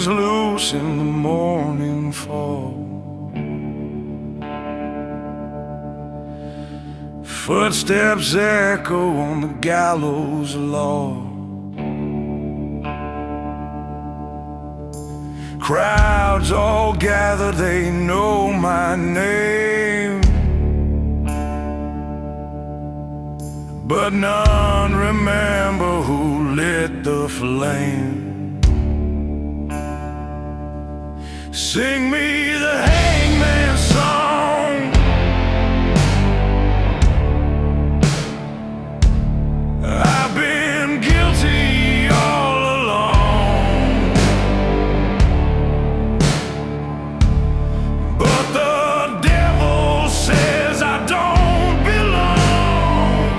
hangs loose in the morning fall. Footsteps echo on the gallows law. Crowds all gather, they know my name, but none remember who lit the flame. Sing me the hangman's song, I've been guilty all along, but the devil says I don't belong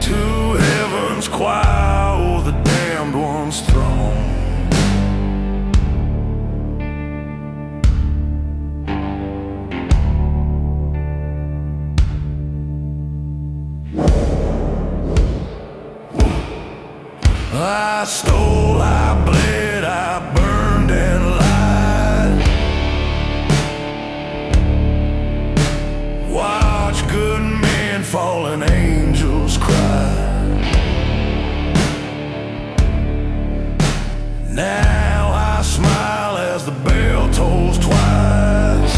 to heaven's choir or the damned one's throne. I stole, I bled, I burned and lied. Watch good men fallen angels cry. Now I smile as the bell tolls twice.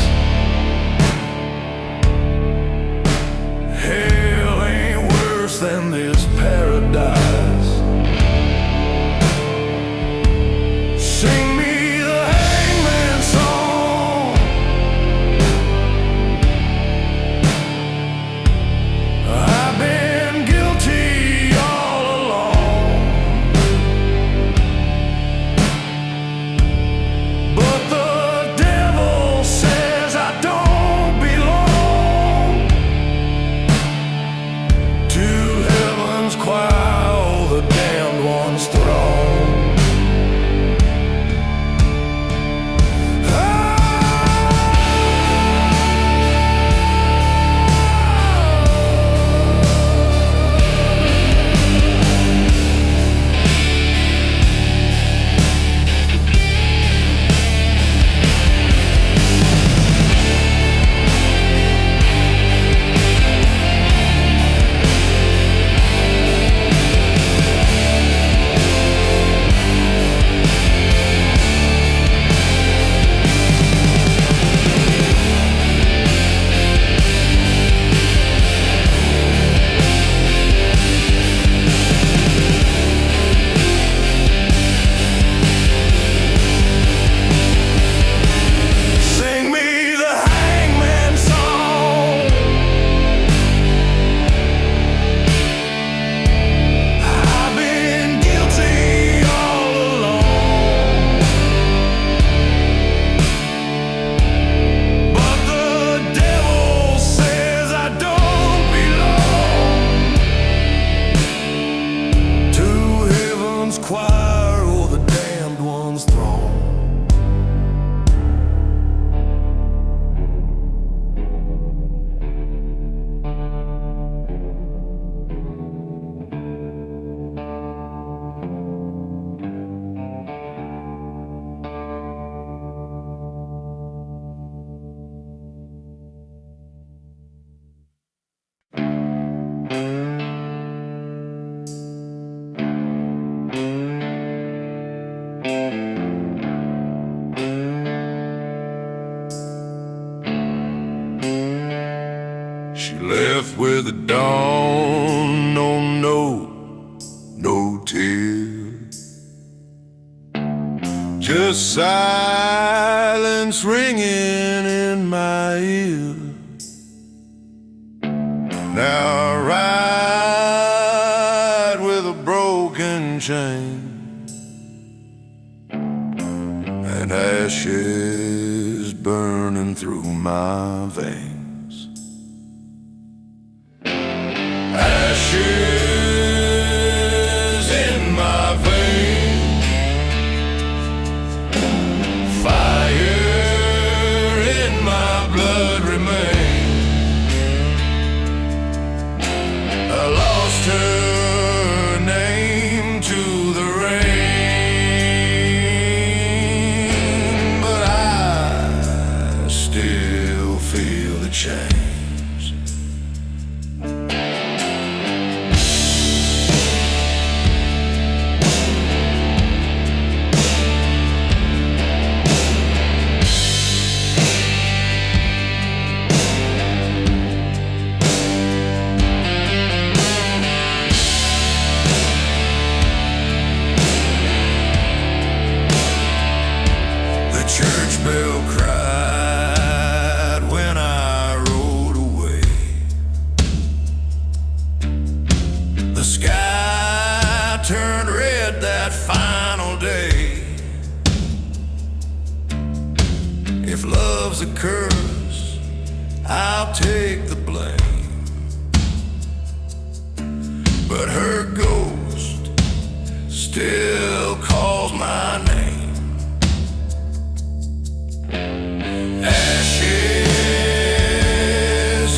Hell ain't worse than this paradise. Sing me the hangman's song, I've been guilty all along, but the devil says I don't belong to heaven's choir or the damned one's throne. Choir or the damned one's throne. She left with the dawn, no tears, just silence ringing in my ear. Now I ride with a broken chain and ashes burning through my veins. Ashes in my veins, fire in my blood remains. I lost her name to the rain. love's a curse, I'll take the blame. But her ghost still calls my name. Ashes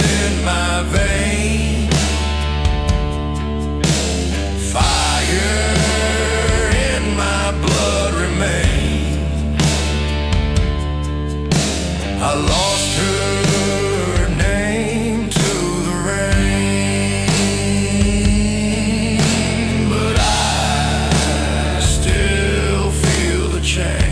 in my veins, fire in my blood remains. I lost her name to the rain, but I still feel the chains.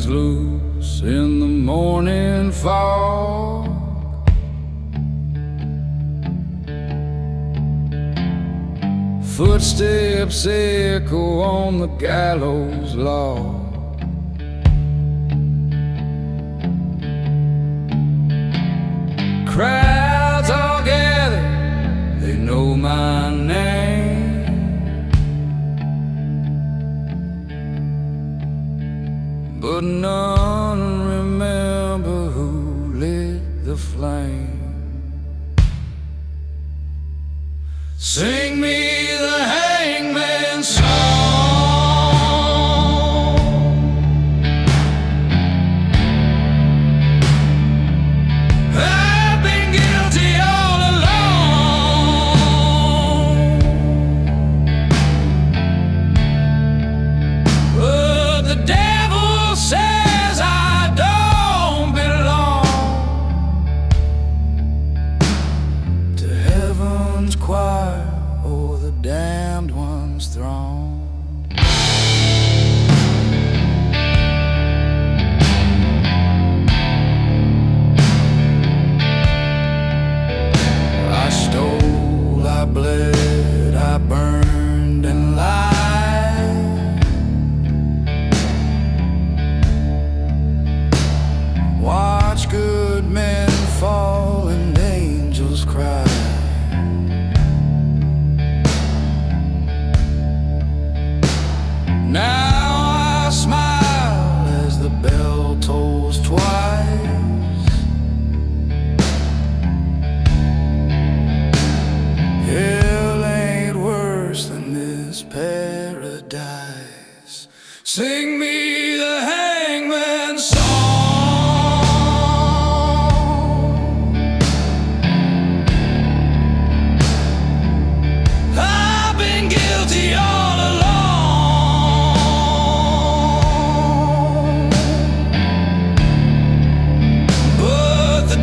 Loose in the morning fog, footsteps echo on the gallows log. Crowds all gather, they know my name, but none remember who lit the flame. Sing me the hangman's song. I've been guilty all along, but the devil says I don't belong to heaven's choir or the damned one's throne. I stole, I bled, I burned and lied, watch good men fall and angels cry. Now I smile as the bell tolls twice. Hell ain't worse than this paradise. Sing me the hangman's song. I've been guilty all along, but the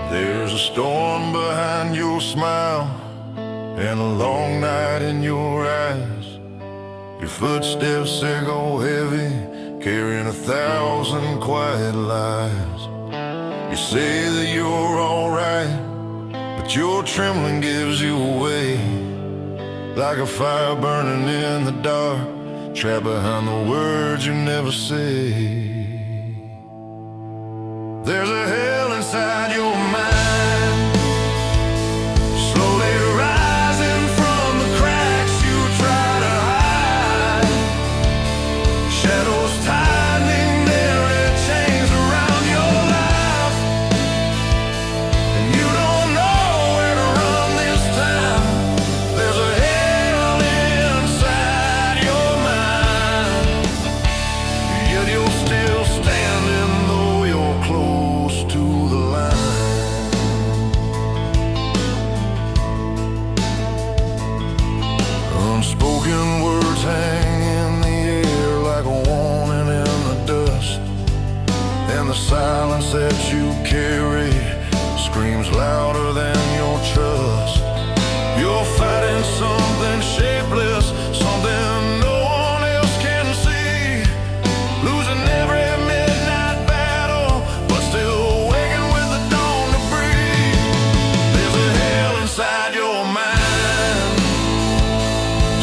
There's a storm behind your smile and a long night in your eyes. Your footsteps, they go heavy, carrying 1,000 quiet lies. You say that you're alright, but your trembling gives you away. Like a fire burning in the dark, trapped behind the words you never say. There's a hell inside your mind, slowly rising from the cracks you try to hide. Shadows tightening their red chains around your life, and you don't know where to run this time. There's a hell inside your mind, yet you're still standing though you're close to the line. Unspoken words hang in the air like a warning in the dust, and the silence that you carry screams louder than your trust. You're fighting something shapeless, something no one else can see, losing every midnight battle, but still waking with the dawn to breathe. There's a hell inside your mind,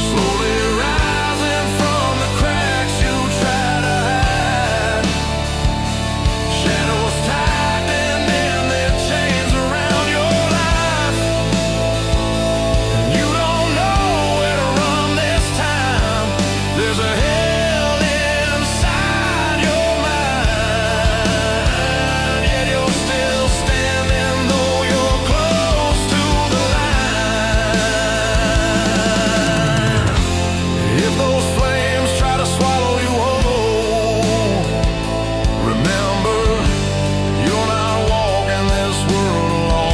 slowly rising from the cracks you try to hide. Shadows tightening their chains around your life, and you don't know where to run this time. There's a hell inside your mind, yet you're still standing though you're close to the line. If those flames try to swallow you whole, remember, you're not walking this world alone.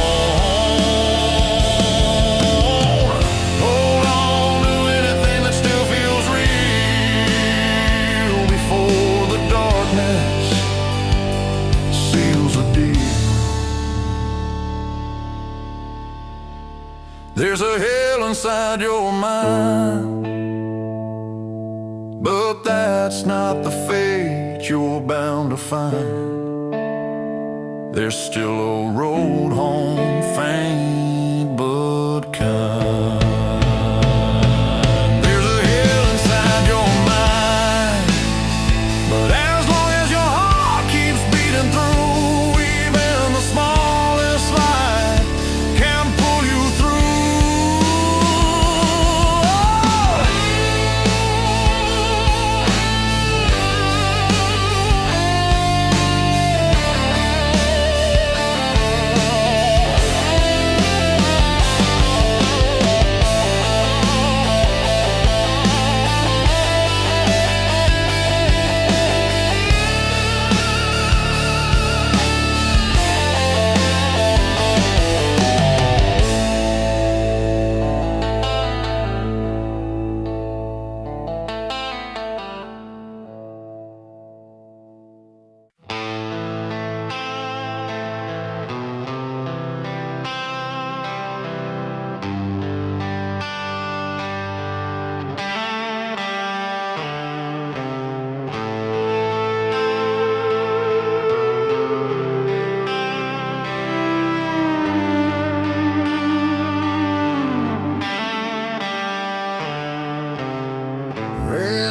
Hold on to anything that still feels real before the darkness seals the deal. There's a hell inside your mind, but that's not the fate you're bound to find. There's still a road home, faint but kind. There's a hell inside your mind, but as long as your heart keeps beating through, even the smallest light can pull you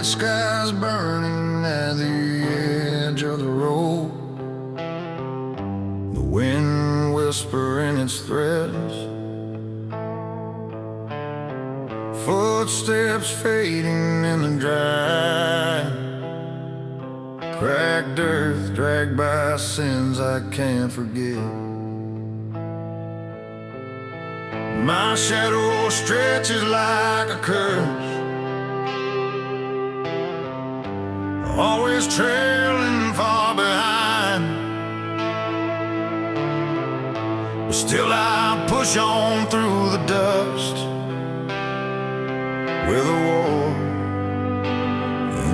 red skies burning at the edge of the road, the wind whispering its threats, footsteps fading in the dry, cracked earth dragged by sins I can't forget. My shadow stretches like a curse, always trailing far behind, but still I push on through the dust with a war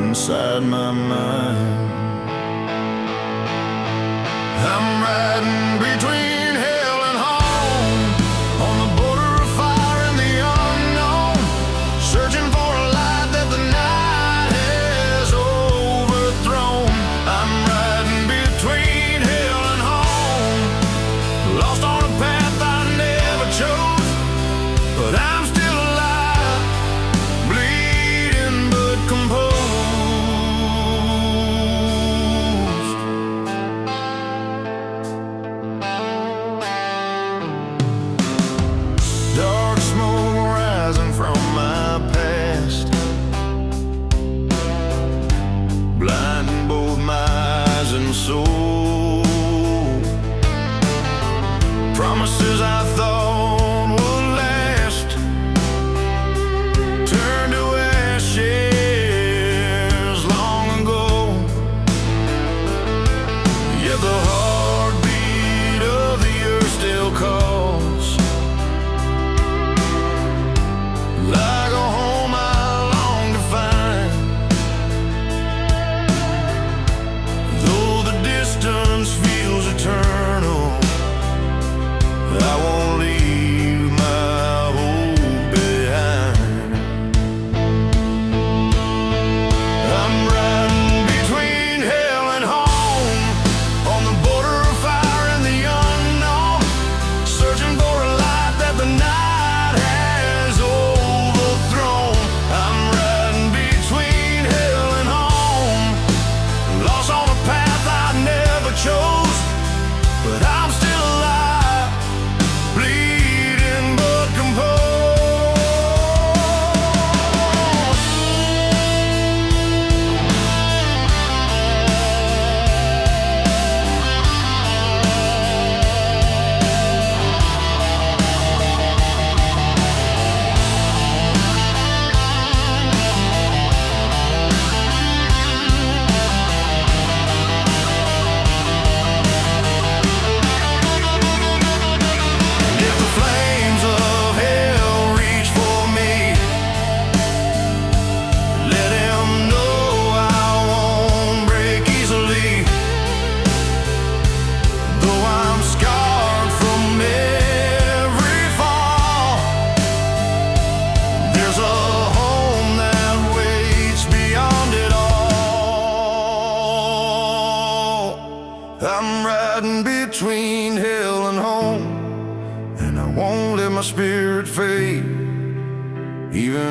inside my mind. I'm riding between hell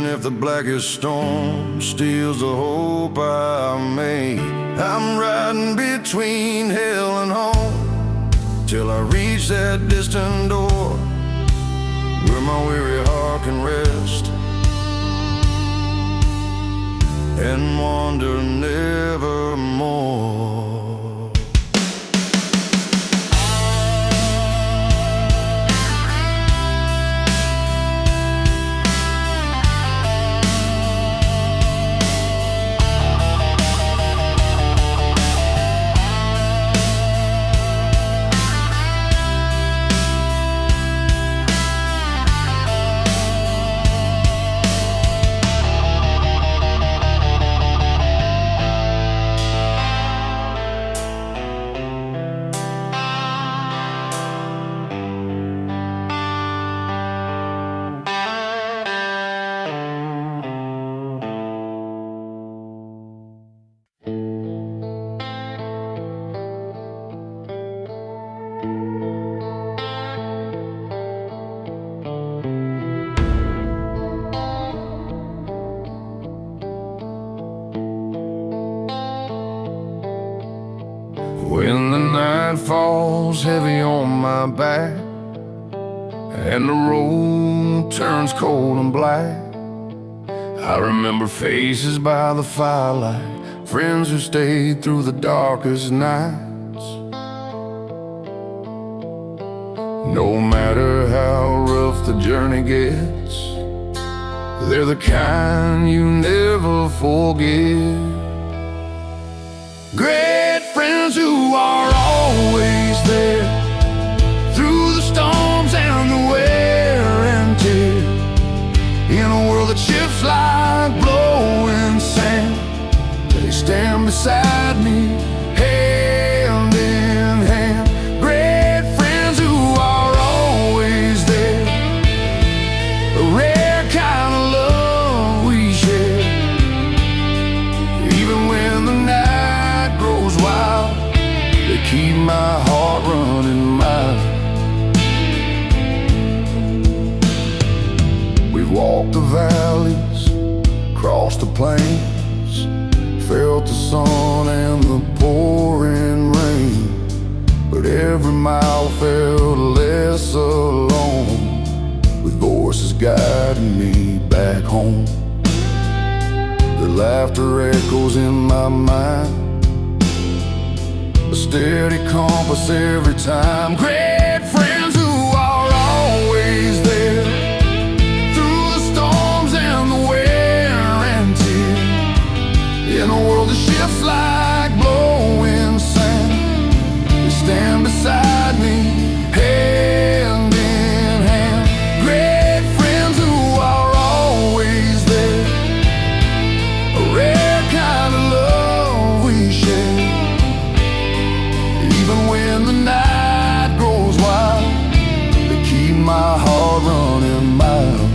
even if the blackest storm steals the hope I made. I'm riding between hell and home till I reach that distant door where my weary heart can rest and wander nevermore. When the night falls heavy on my back and the road turns cold and black, I remember faces by the firelight, friends who stayed through the darkest nights. No matter how rough the journey gets, they're the kind you never forget. Great friends who are always there through the storms and the wear and tear. In a world that shifts like blowing sand, they stand beside me, hand in hand. Great friends who are always there, a rare kind of love we share. Even when the night grows wild, they keep my heart running mild. We've walked the valleys, crossed the plains, felt the sun and the pouring rain, but every mile felt less alone, with voices guiding me back home. The laughter echoes in my mind, a steady compass every time. Great friends who are always there through the storms and the wear and tear. In a world that shifts like blowing sand, they stand beside me, hand in hand. Great friends who are always there, a rare kind of love we share. Even when the night grows wild, they keep my heart running mild.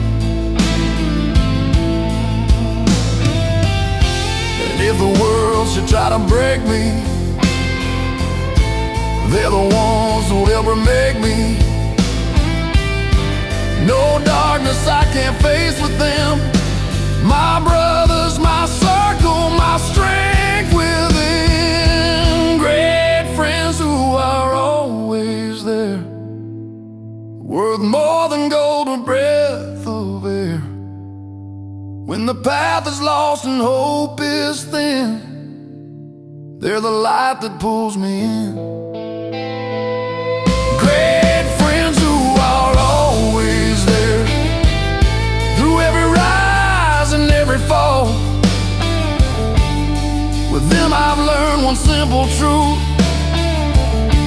And if the world should try to break me, they're the ones who'll ever make me. No darkness I can't face with them. My brothers, my circle, my strength within. Great friends who are always there, worth more than gold or breath of air. When the path is lost and hope is thin, they're the light that pulls me in. Great friends who are always there through every rise and every fall. With them I've learned one simple truth: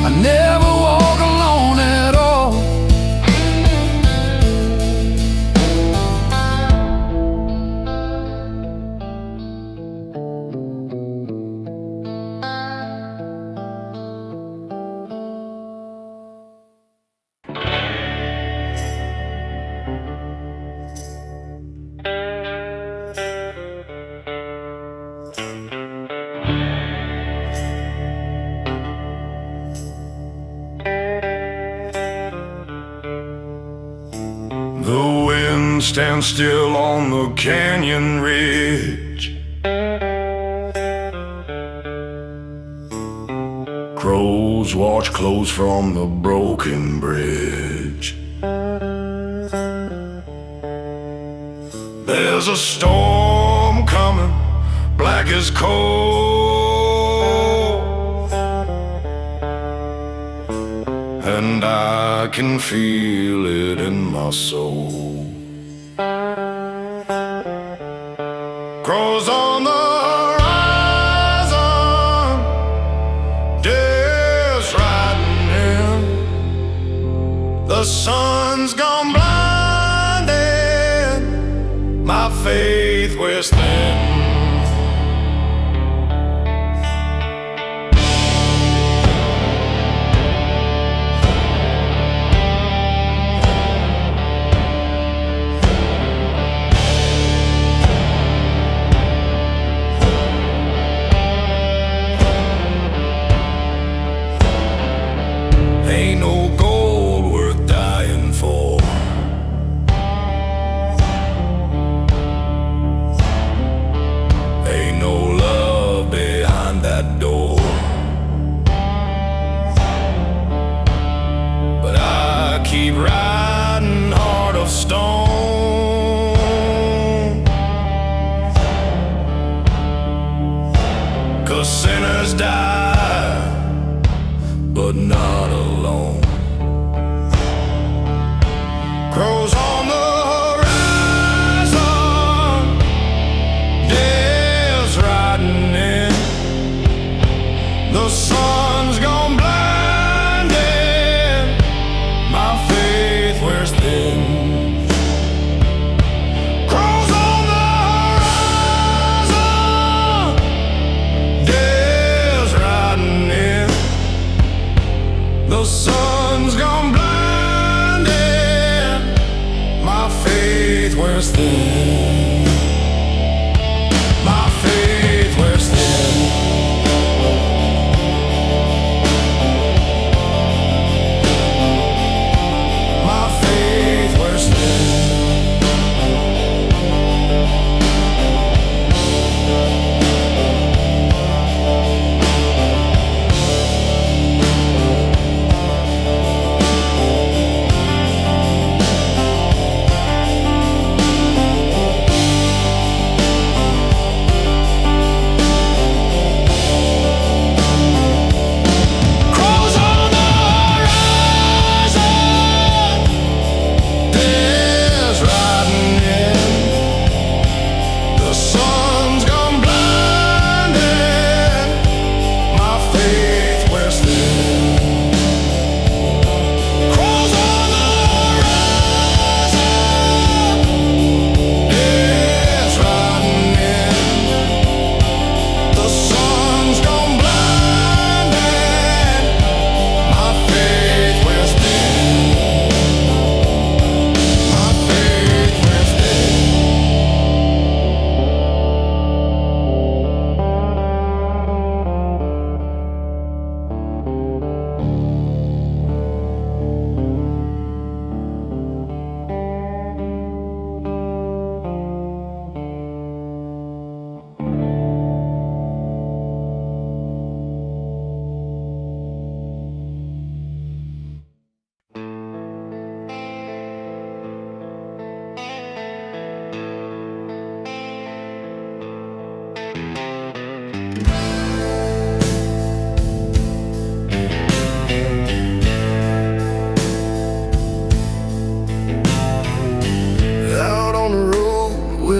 I never walk alone at all. stand still on the canyon ridge. Crows watch close from the broken bridge. There's a storm coming, black as coal, and I can feel it in my soul. Crows on the horizon, day's riding in. The sun's gone blinding, my faith wears thin. Ain't no gold worth dying for. Ain't no love behind that door. But I keep riding, heart of stone, 'cause sinners die, but not alone. Crows on the horizon, day's riding in. The sun's gone blinding, my faith wears thin. Crows on the horizon, day's riding in. The sun's gone blinding, my faith wears thin. My faith wears thin. My faith wears thin.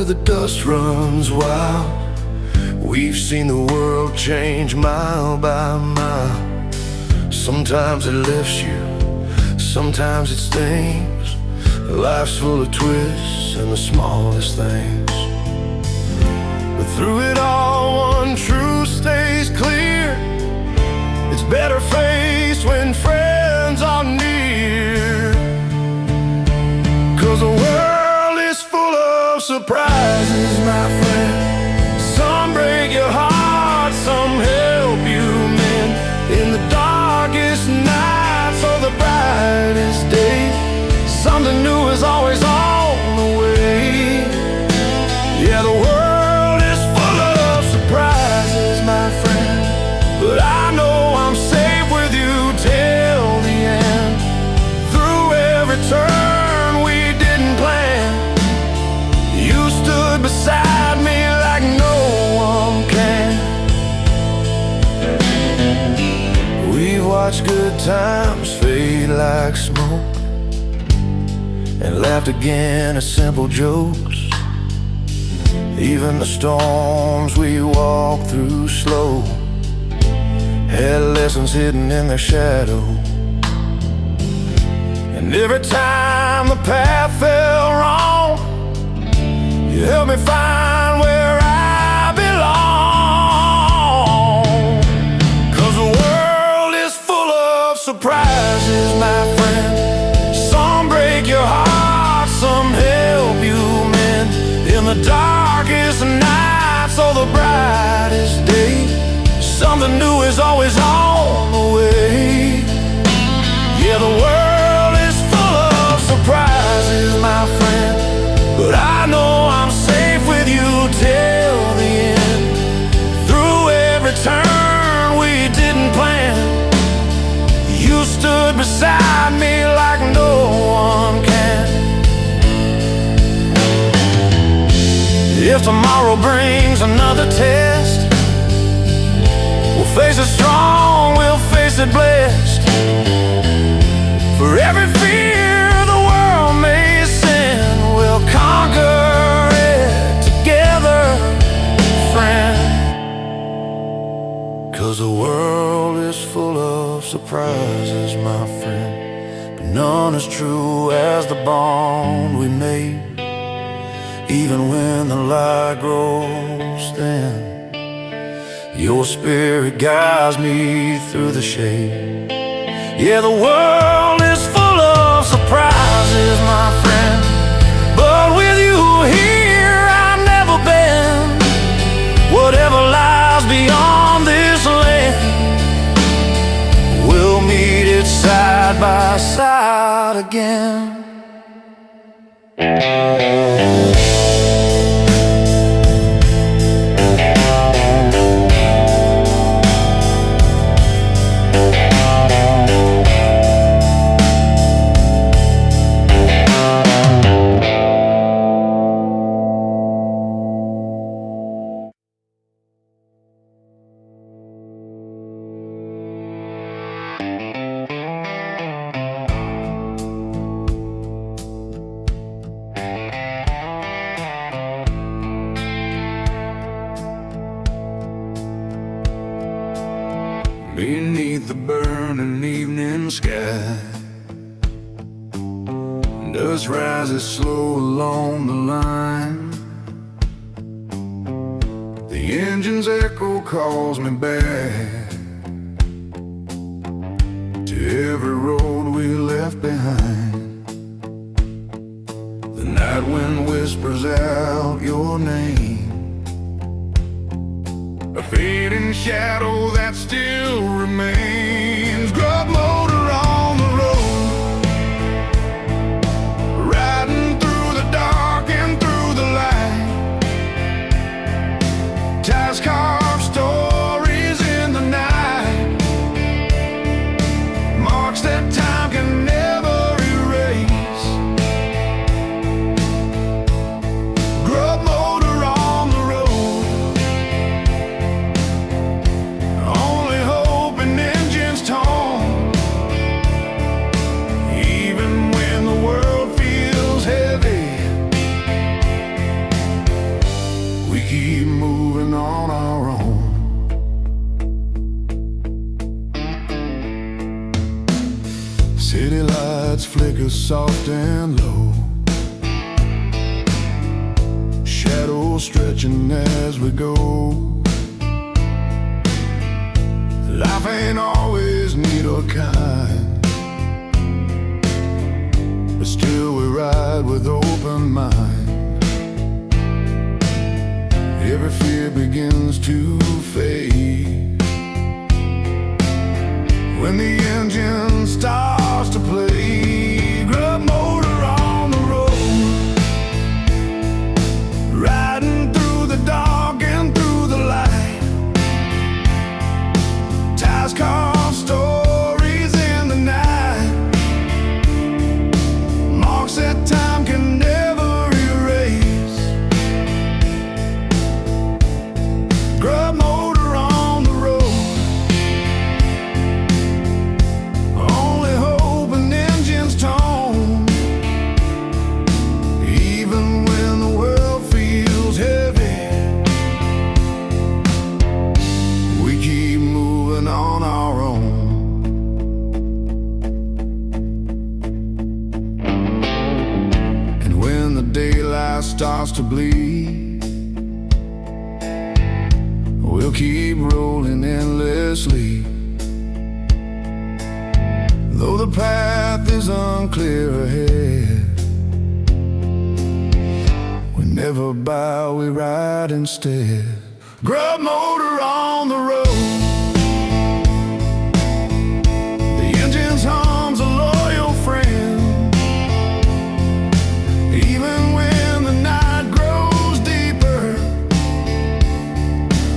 The dust runs wild. We've seen the world change mile by mile. Sometimes it lifts you, sometimes it stings. Life's full of twists and the smallest things. But through it all, one truth stays clear. It's better faced when friends are near. 'Cause the world is full of surprises, my friend. Some break your heart, some help you mend. In the darkest nights or the brightest days, something new is always on the way. the world is full of surprises, my friend, but I know I'm safe with you till the end. Through every turn we didn't plan, you stood beside me like no one can. We've watched good times fade like smoke and laughed again at simple jokes. Even the storms we walked through slow had lessons hidden in their shadow. And every time the path fell wrong, you helped me find where I belong. 'Cause the world is full of surprises, my friend. Some break your heart, some help you mend. In the darkest nights or the brightest day, something new is always on the way. Yeah, the world is full of surprises, my friend, but I know I'm safe with you till the end. Through every turn we didn't plan, you stood beside me like no one can. If tomorrow brings another test, we'll face it strong, we'll face it blessed. For every fear the world may send, we'll conquer it together, friend. 'Cause the world is full of surprises, my friend, but none as true as the bond we made. Even when the light grows thin, your spirit guides me through the shade. Yeah, the world is full of surprises, my friend, but with you here I've never been. Whatever lies beyond this land, we'll meet it side by side again. Beneath the burning evening sky, dust rises slow along the line. The engine's echo calls me back to every road we left behind. The night wind whispers out your name, a fading shadow that still remains. Grub motor on the road, riding through the dark and through the light. Tires carve stories in the night, marks that time can never erase. Grub motor on the road, only hope an engine's torn. Even when the world feels heavy, we keep moving on our own. City lights flicker soft and low, shadows stretching as we go. Life ain't always neat or kind, but still we ride with open mind. Every fear begins to fade when the engine starts to play. Grub motor on the road, riding through to bleed. We'll keep rolling endlessly, though the path is unclear ahead. We never bow, we ride instead. Grub motor on the road, the engine's hum's a loyal friend. Even when the night grows deeper,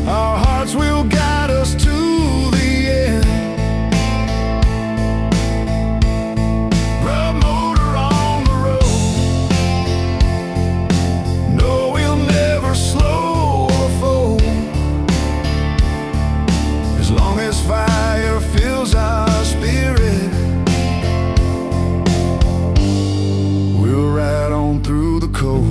our hearts will guide us to the end. Grub motor on the road, no, we'll never slow or fold. As long as fire fills our spirit, we'll ride on through the cold.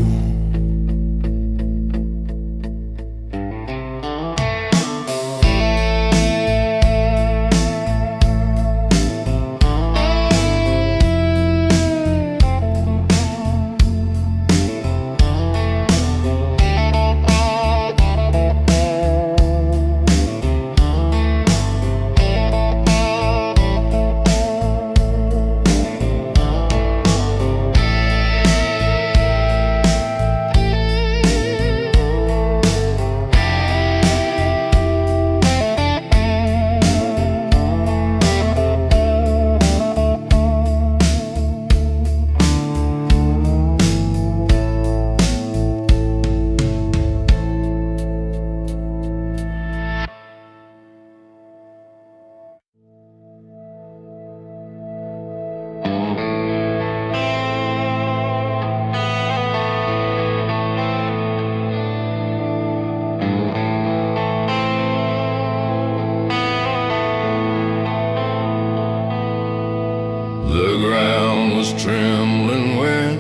The ground was trembling when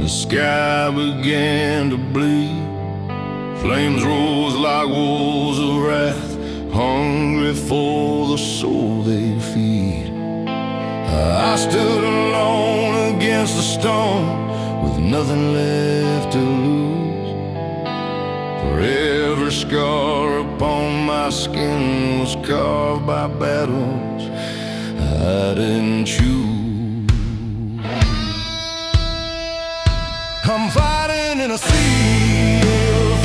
the sky began to bleed. Flames rose like wolves of wrath, hungry for the soul they feed. I stood alone against the storm, with nothing left to lose. For every scar upon my skin was carved by battles I didn't choose. I'm fighting in a sea of